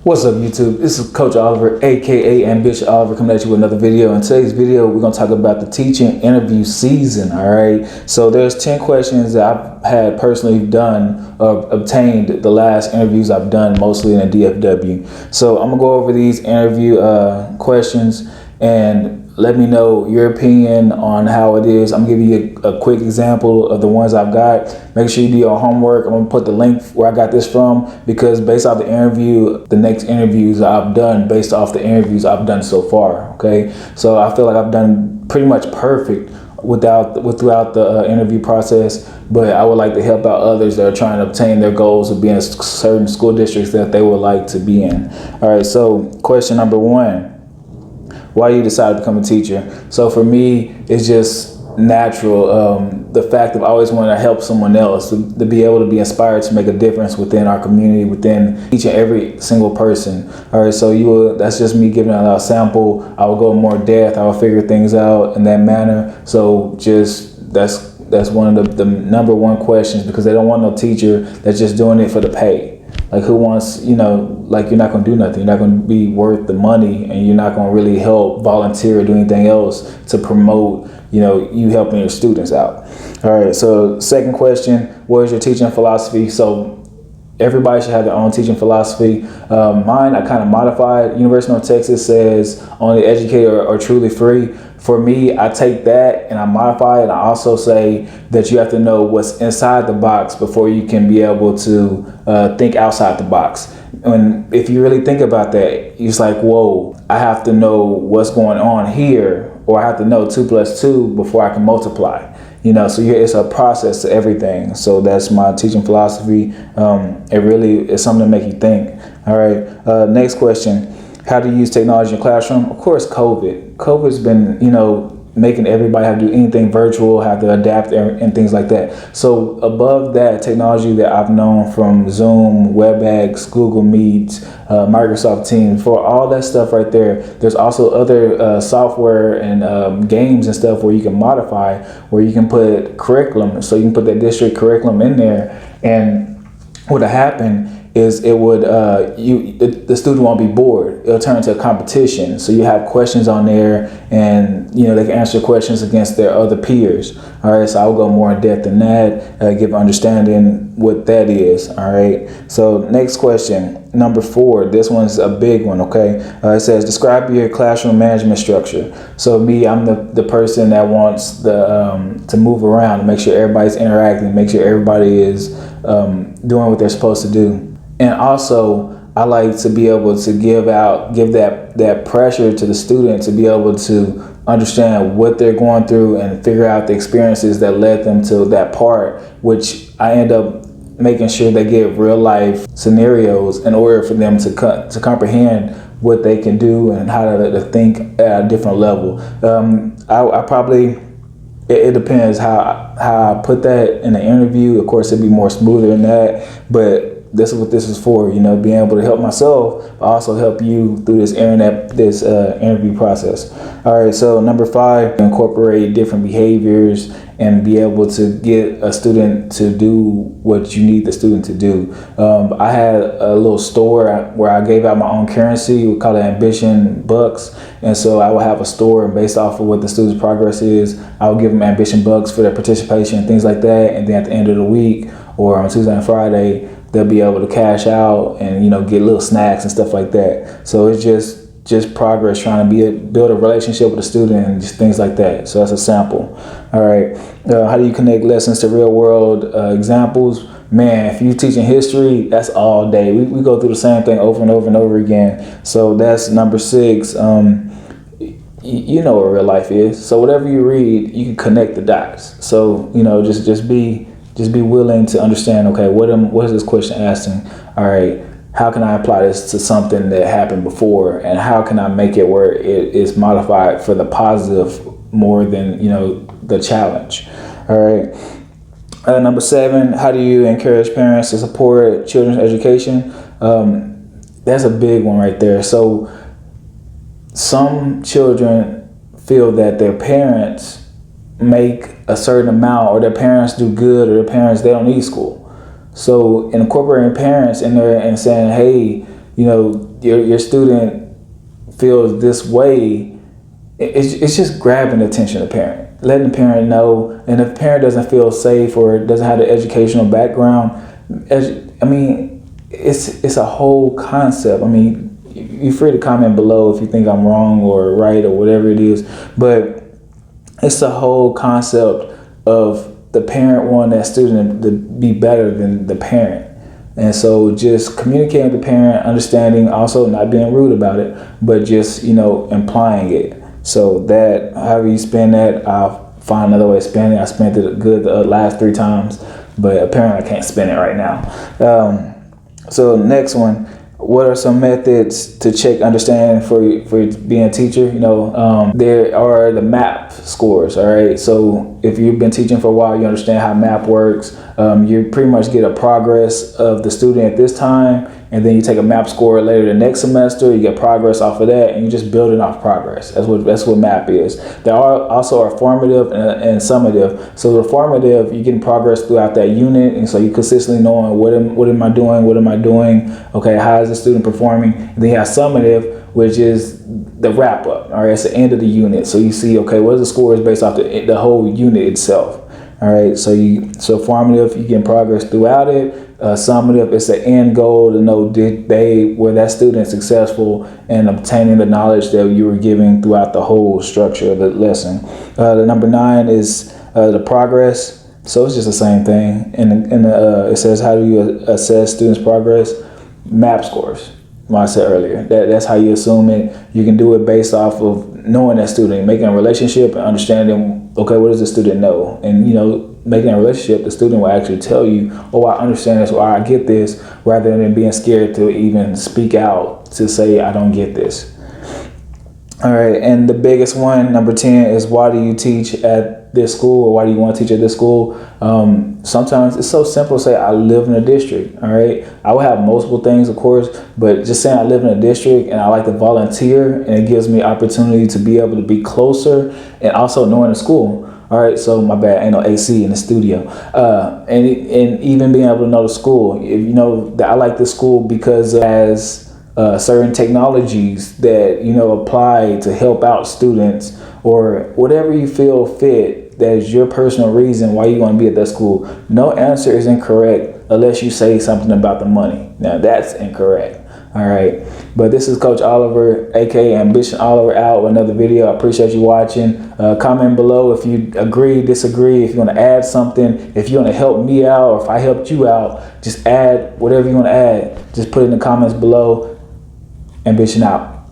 What's up, YouTube? This is Coach Oliver, aka Ambitious Oliver, coming at you with another video. In today's video, we're going to talk about the teaching interview season. All right, so there's 10 questions that I've had personally done or obtained the last interviews I've done, mostly in the DFW. So I'm gonna go over these interview questions and let me know your opinion on how it is. I'm gonna give you a quick example of the ones I've got. Make sure you do your homework. I'm gonna put the link where I got this from, because based off the interview, the next interviews I've done based off the interviews I've done so far. Okay, so I feel like I've done pretty much perfect throughout the interview process, but I would like to help out others that are trying to obtain their goals of being in certain school districts that they would like to be in. All right, so question number one: why you decided to become a teacher? So for me, it's just natural. The fact of I always wanted to help someone else, to be able to be inspired to make a difference within our community, within each and every single person. All right, so that's just me giving a sample. I will go in more depth. I will figure things out in that manner. So just that's one of the number one questions, because they don't want no teacher that's just doing it for the pay. Like, who wants, like, you're not going to do nothing. You're not going to be worth the money, and you're not going to really help volunteer or do anything else to promote, you helping your students out. All right, so second question: what is your teaching philosophy? So everybody should have their own teaching philosophy. Mine, I kind of modified. University of North Texas says only educated or truly free. For me, I take that and I modify it. And I also say that you have to know what's inside the box before you can be able to think outside the box. And if you really think about that, it's like, whoa, I have to know what's going on here, or I have to know 2 + 2 before I can multiply. So it's a process to everything. So that's my teaching philosophy. It really is something to make you think. All right. Next question: how do you use technology in your classroom? Of course, COVID's been, making everybody have to do anything virtual, have to adapt and things like that. So above that, technology that I've known from Zoom, WebEx, Google Meet, Microsoft Teams, for all that stuff right there, there's also other software and games and stuff where you can modify, where you can put curriculum. So you can put that district curriculum in there, and what'll happen is it would the student won't be bored. It'll turn into a competition. So you have questions on there, and they can answer questions against their other peers. All right, so I'll go more in depth than that, give understanding what that is. All right, so next question, number 4. This one's a big one. Okay, it says describe your classroom management structure. So me, I'm the person that wants to move around and make sure everybody's interacting, make sure everybody is doing what they're supposed to do. And also, I like to be able to give that pressure to the student to be able to understand what they're going through and figure out the experiences that led them to that part, which I end up making sure they get real life scenarios in order for them to comprehend what they can do and how to think at a different level. I probably, it depends how I put that in the interview. Of course, it'd be more smoother than that, but this is what this is for, being able to help myself, but also help you through this interview process. All right, so number 5, incorporate different behaviors and be able to get a student to do what you need the student to do. I had a little store where I gave out my own currency. We call it Ambition Bucks. And so I would have a store, and based off of what the student's progress is, I would give them Ambition Bucks for their participation and things like that. And then at the end of the week, or on Tuesday and Friday, they'll be able to cash out and get little snacks and stuff like that. So it's just progress, trying to build a relationship with the student and just things like that. So that's a sample. All right, how do you connect lessons to real world examples? Man, if you're teaching history, that's all day. We go through the same thing over and over and over again. So that's number 6. You know what real life is. So whatever you read, you can connect the dots. So just be willing to understand, okay, what is this question asking? All right, how can I apply this to something that happened before? And how can I make it where it is modified for the positive more than, the challenge? All right. Number 7, how do you encourage parents to support children's education? That's a big one right there. So some children feel that their parents make a certain amount, or their parents do good, or their parents, they don't need school. So incorporating parents in there and saying, hey, your student feels this way, it's just grabbing the attention of the parent, letting the parent know. And if the parent doesn't feel safe or doesn't have the educational background, I mean, it's a whole concept. I mean, you're free to comment below if you think I'm wrong or right or whatever it is, but it's the whole concept of the parent wanting that student to be better than the parent. And so just communicating with the parent, understanding, also not being rude about it, but just, implying it. So that, however you spend that, I'll find another way of spending it. I spent it good the last 3 times, but apparently I can't spend it right now. So next one, what are some methods to check understanding for being a teacher? There are the MAP scores, all right? So if you've been teaching for a while, you understand how MAP works. You pretty much get a progress of the student at this time, and then you take a MAP score later the next semester, you get progress off of that, and you're just building off progress. That's what MAP is. There are formative and summative. So the formative, you're getting progress throughout that unit, and so you're consistently knowing what am I doing? Okay, how is the student performing? And then you have summative, which is the wrap up. All right, it's the end of the unit. So you see, okay, what are the scores based off the whole unit itself? All right, so formative, you get progress throughout it. Summative, it's the end goal to know were that student successful in obtaining the knowledge that you were giving throughout the whole structure of the lesson. The number 9 is the progress. So it's just the same thing. And it says, how do you assess students' progress? MAP scores. Like I said earlier, that's how you assume it. You can do it based off of knowing that student, making a relationship and understanding, okay, what does the student know? And, making a relationship, the student will actually tell you, oh, I understand this, or I get this, rather than being scared to even speak out to say, I don't get this. All right, and the biggest one, number 10, is why do you teach at this school, or why do you want to teach at this school? Sometimes it's so simple to say, I live in a district, all right? I will have multiple things, of course, but just saying I live in a district and I like to volunteer, and it gives me opportunity to be able to be closer and also knowing the school. All right, so my bad, ain't no AC in the studio. And even being able to know the school, that I like the school because it has certain technologies that, apply to help out students, or whatever you feel fit, that is your personal reason why you want to be at that school. No answer is incorrect unless you say something about the money. Now that's incorrect. All right, but this is Coach Oliver, aka Ambition Oliver, out with another video. I appreciate you watching. Comment below if you agree, disagree, if you want to add something, if you want to help me out, or if I helped you out, just add whatever you want to add. Just put it in the comments below. Ambition out.